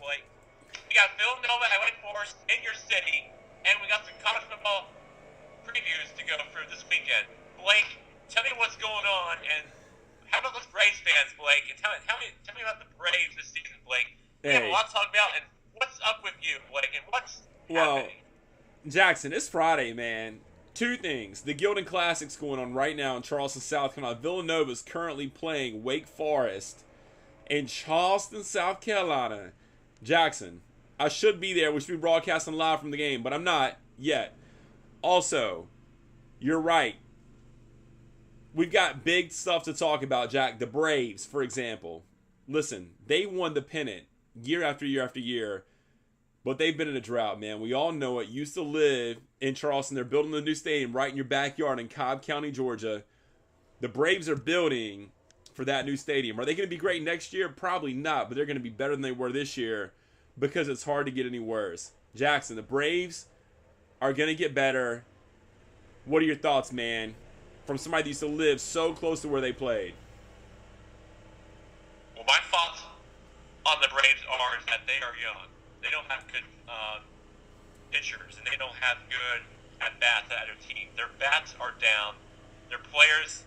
Blake. We got Villanova at Wake Forest in your city, and we got some college football previews to go through this weekend. Blake, tell me what's going on, and how about those Braves fans, Blake? And tell me about the Braves this season, Blake. We have a lot to talk about, and what's up with you, Blake, and what's happening? Jackson, it's Friday, man. Two things. The Gildan Classic's going on right now in Charleston, South Carolina. Villanova is currently playing Wake Forest in Charleston, South Carolina. Jackson, I should be there. We should be broadcasting live from the game, but I'm not yet. Also, you're right. We've got big stuff to talk about, Jack. The Braves, for example. Listen, they won the pennant year after year after year. But they've been in a drought, man. We all know it. Used to live in Charleston. They're building a new stadium right in your backyard in Cobb County, Georgia. The Braves are building for that new stadium. Are they going to be great next year? Probably not, but they're going to be better than they were this year because it's hard to get any worse. Jackson, the Braves are going to get better. What are your thoughts, man, from somebody that used to live so close to where they played? Well, my thoughts on the Braves are that they are young. They don't have good pitchers, and they don't have good at-bats at their team. Their bats are down. Their players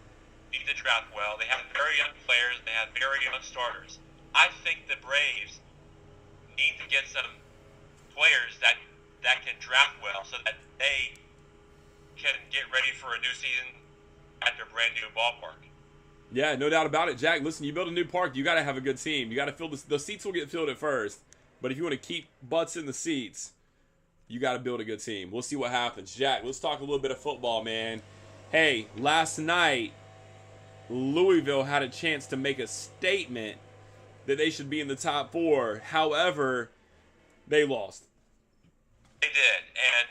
need to draft well. They have very young players. They have very young starters. I think the Braves need to get some players that can draft well so that they can get ready for a new season at their brand-new ballpark. Yeah, no doubt about it. Jack, listen, you build a new park, you got to have a good team. You got to fill the seats will get filled at first. But if you want to keep butts in the seats, you got to build a good team. We'll see what happens. Jack, let's talk a little bit of football, man. Hey, last night, Louisville had a chance to make a statement that they should be in the top 4. However, they lost. They did. And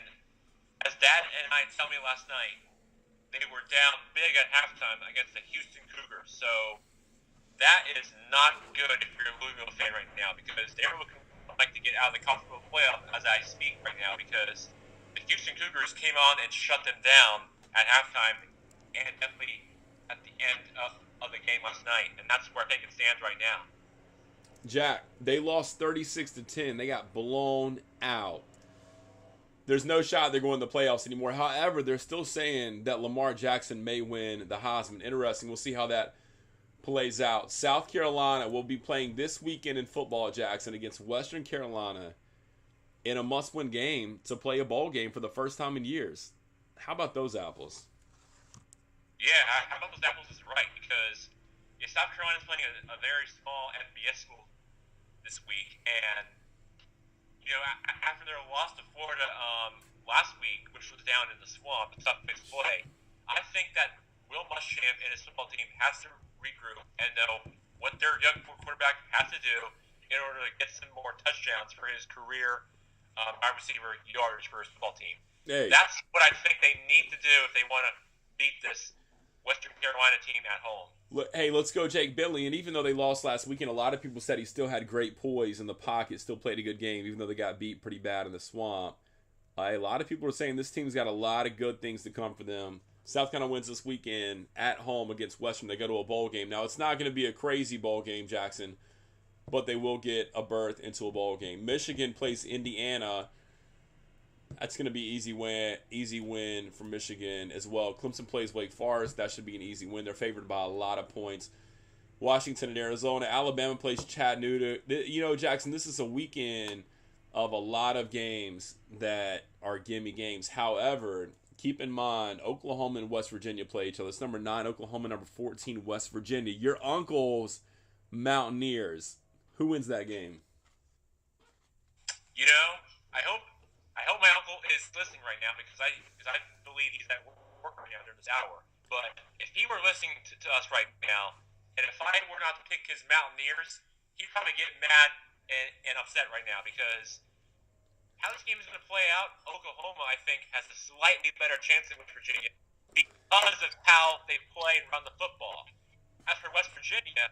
as Dad and I tell me last night, they were down big at halftime against the Houston Cougars. So that is not good if you're a Louisville fan right now because they're looking like to get out of the college football playoff as I speak right now because the Houston Cougars came on and shut them down at halftime and definitely at the end of the game last night, and that's where I think it stands right now. Jack, they lost 36-10. They got blown out. There's no shot they're going to the playoffs anymore. However, they're still saying that Lamar Jackson may win the Heisman. Interesting. We'll see how that plays out. South Carolina will be playing this weekend in football, Jackson, against Western Carolina in a must-win game to play a bowl game for the first time in years. How about those apples? Yeah, how about those apples is right because South Carolina's playing a very small FBS school this week, and after their loss to Florida last week, which was down in the swamp, tough mixed play, I think that Will Muschamp and his football team has to regroup and know what their young quarterback has to do in order to get some more touchdowns for his career wide receiver yardage for his football team. Hey. That's what I think they need to do if they want to beat this Western Carolina team at home. Hey, let's go Jake Bentley. And even though they lost last weekend, a lot of people said he still had great poise in the pocket, still played a good game, even though they got beat pretty bad in the swamp. A lot of people are saying this team's got a lot of good things to come for them. South Carolina wins this weekend at home against Western. They go to a bowl game. Now, it's not going to be a crazy bowl game, Jackson, but they will get a berth into a bowl game. Michigan plays Indiana. That's going to be easy win for Michigan as well. Clemson plays Wake Forest. That should be an easy win. They're favored by a lot of points. Washington and Arizona. Alabama plays Chattanooga. Jackson, this is a weekend of a lot of games that are gimme games. However, keep in mind, Oklahoma and West Virginia play each other. It's number 9, Oklahoma, number 14, West Virginia. Your uncle's Mountaineers. Who wins that game? I hope my uncle is listening right now because I believe he's at work right now during this hour. But if he were listening to us right now, and if I were not to pick his Mountaineers, he'd probably get mad and upset right now because how this game is going to play out, Oklahoma, I think, has a slightly better chance than West Virginia because of how they play and run the football. As for West Virginia,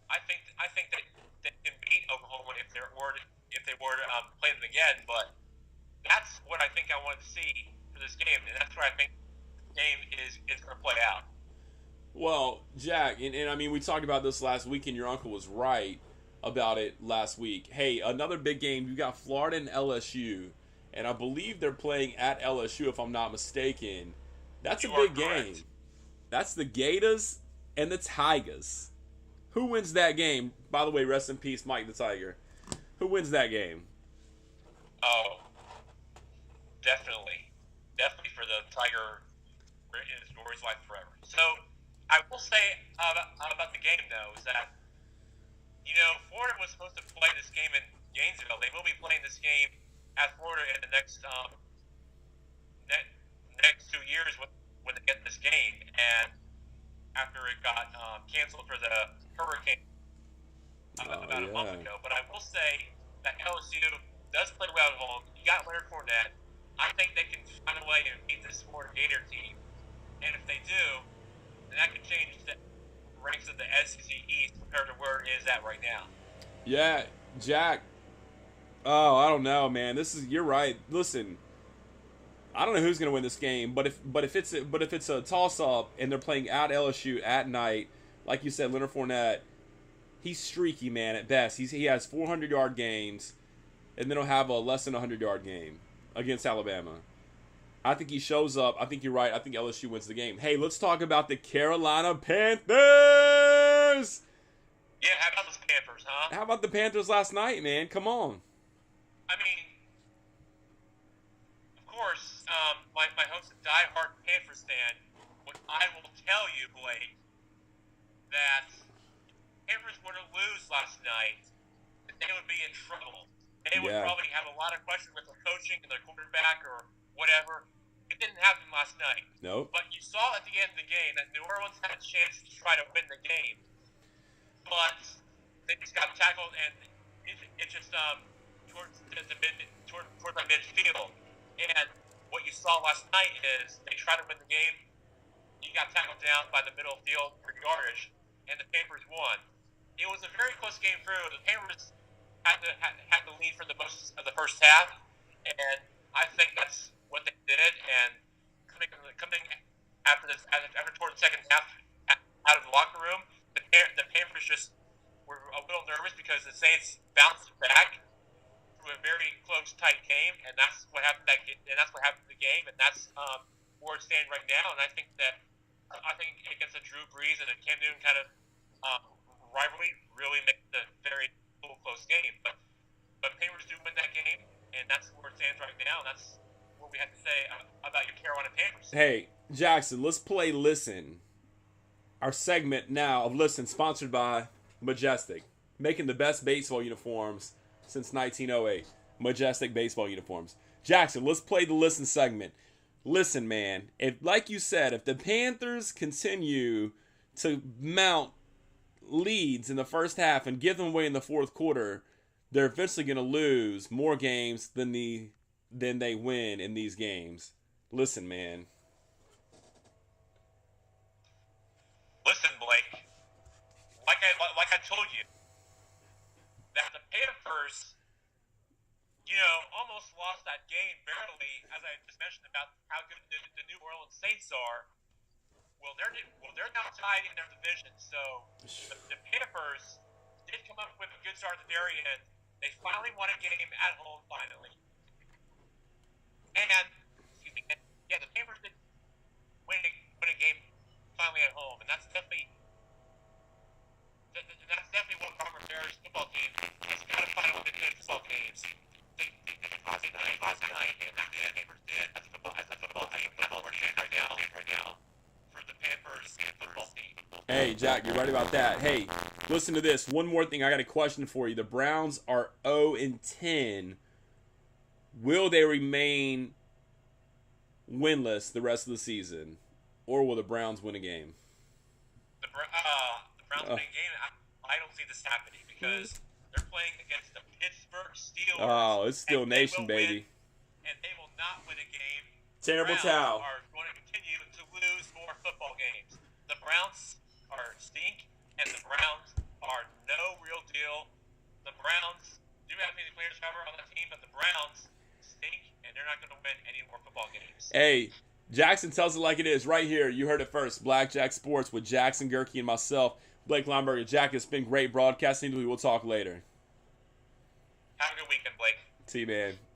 I think that they can beat Oklahoma if they were to play them again. But that's what I think I want to see for this game, and that's where I think the game is going to play out. Well, Jack, and I mean, we talked about this last week, and your uncle was right. about it last week. Hey, another big game. You got Florida and LSU, and I believe they're playing at LSU if I'm not mistaken. That's You a are big correct. game. That's the Gators and the Tigers. Who wins that game? By the way, rest in peace, Mike the Tiger. Who wins that game? Oh, definitely. Definitely for the Tiger in his story's life forever. So, I will say about the game, though, is that, Florida was supposed to play this game in Gainesville. They will be playing this game at Florida in the next next 2 years when they get this game. And after it got canceled for the hurricane about a month ago. But I will say that LSU does play well at home. You got Leonard Fournette. I think they can find a way to beat this Florida Gator team. And if they do, then that could change the ranks of the SEC East compared to where it is at right now. Yeah, Jack. Oh, I don't know, man. You're right. Listen, I don't know who's going to win this game, but if it's a toss up and they're playing at LSU at night, like you said, Leonard Fournette, he's streaky, man. At best, he has 400-yard games, and then he'll have a less than 100-yard game against Alabama. I think he shows up. I think you're right. I think LSU wins the game. Hey, let's talk about the Carolina Panthers. Yeah, how about those Panthers, huh? How about the Panthers last night, man? Come on. I mean, of course, my host's a diehard Panthers fan. But I will tell you, Blake, that Panthers were to lose last night, that they would be in trouble. They would probably have a lot of questions with their coaching and their quarterback or whatever. It didn't happen last night. Nope. But you saw at the end of the game that New Orleans had a chance to try to win the game. But they just got tackled, and it just towards the midfield. And what you saw last night is they tried to win the game. You got tackled down by the middle field for yardage, and the Panthers won. It was a very close game through. The Panthers had the lead for the most of the first half, and I think that's what they did. And coming after toward the second half, out of the locker room, the Panthers just were a little nervous because the Saints bounced back through a very close, tight game, and that's what happened. That's what happened in the game, and that's where it's standing right now. And I think against the Drew Brees and the Cam Newton kind of rivalry really makes it a very close game. But Panthers do win that game, and that's where it stands right now. And that's what we have to say about your Carolina Panthers. Hey, Jackson, let's play Listen. Our segment now of Listen, sponsored by Majestic, making the best baseball uniforms since 1908. Majestic baseball uniforms. Jackson, let's play the Listen segment. Listen, man, if like you said, if the Panthers continue to mount leads in the first half and give them away in the fourth quarter, they're eventually going to lose more games than they win in these games. Listen, man. Listen, Blake. Like I told you, that the Panthers, almost lost that game barely, as I just mentioned about how good the New Orleans Saints are. Well, they're now tied in their division, so the Panthers did come up with a good start at the very end. They finally won a game at home, finally. And, the Panthers did win a game finally at home, and that's definitely what Farmer Bears football team has got to find a way to win football games. They last night, and the Panthers did. That's football team. We're right now for the Panthers football team. Hey, Jack, you're right about that. Hey, listen to this. One more thing. I got a question for you. The Browns are 0-10. Will they remain winless the rest of the season, or will the Browns win a game? The Browns win a game. I don't see this happening because they're playing against the Pittsburgh Steelers. Oh, it's still Nation, baby. And they will not win a game. Terrible Browns towel. are going to continue to lose more football games. The Browns are stink, and the Browns are no real deal. The Browns do have many players, however, on the team, but the Browns stink, and they're not going to win any more football games. Hey, Jackson tells it like it is right here. You heard it first. Blackjack Sports with Jackson Gerke and myself. Blake Lineberger. Jack, it's been great broadcasting. We will talk later. Have a good weekend, Blake. See you, man.